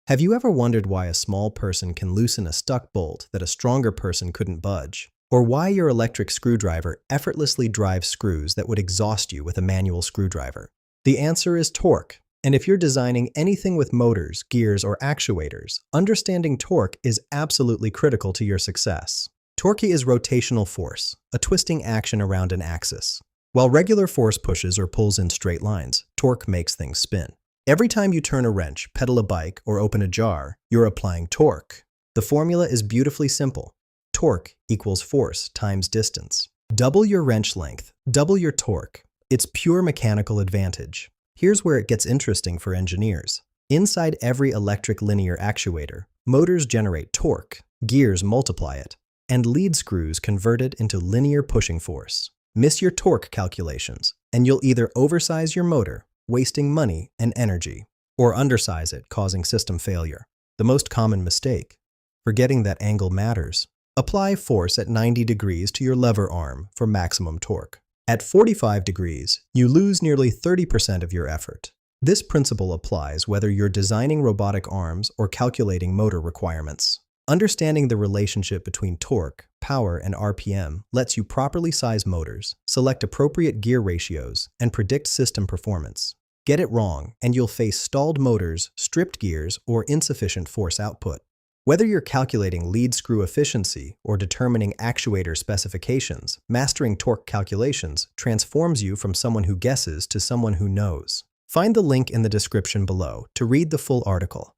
Have you ever wondered why a small person can loosen a stuck bolt that a stronger person couldn't budge? Or why your electric screwdriver effortlessly drives screws that would exhaust you with a manual screwdriver? The answer is torque. And if you're designing anything with motors, gears, or actuators, understanding torque is absolutely critical to your success. Torque is rotational force, a twisting action around an axis. While regular force pushes or pulls in straight lines, torque makes things spin. Every time you turn a wrench, pedal a bike, or open a jar, you're applying torque. The formula is beautifully simple. Torque equals force times distance. Double your wrench length, double your torque. It's pure mechanical advantage. Here's where it gets interesting for engineers. Inside every electric linear actuator, motors generate torque, gears multiply it, and lead screws convert it into linear pushing force. Miss your torque calculations, and you'll either oversize your motor, wasting money and energy, or undersize it, causing system failure. The most common mistake: forgetting that angle matters. Apply force at 90 degrees to your lever arm for maximum torque. At 45 degrees, you lose nearly 30% of your effort. This principle applies whether you're designing robotic arms or calculating motor requirements. Understanding the relationship between torque, power, and RPM lets you properly size motors, select appropriate gear ratios, and predict system performance. Get it wrong, and you'll face stalled motors, stripped gears, or insufficient force output. Whether you're calculating lead screw efficiency or determining actuator specifications, mastering torque calculations transforms you from someone who guesses to someone who knows. Find the link in the description below to read the full article.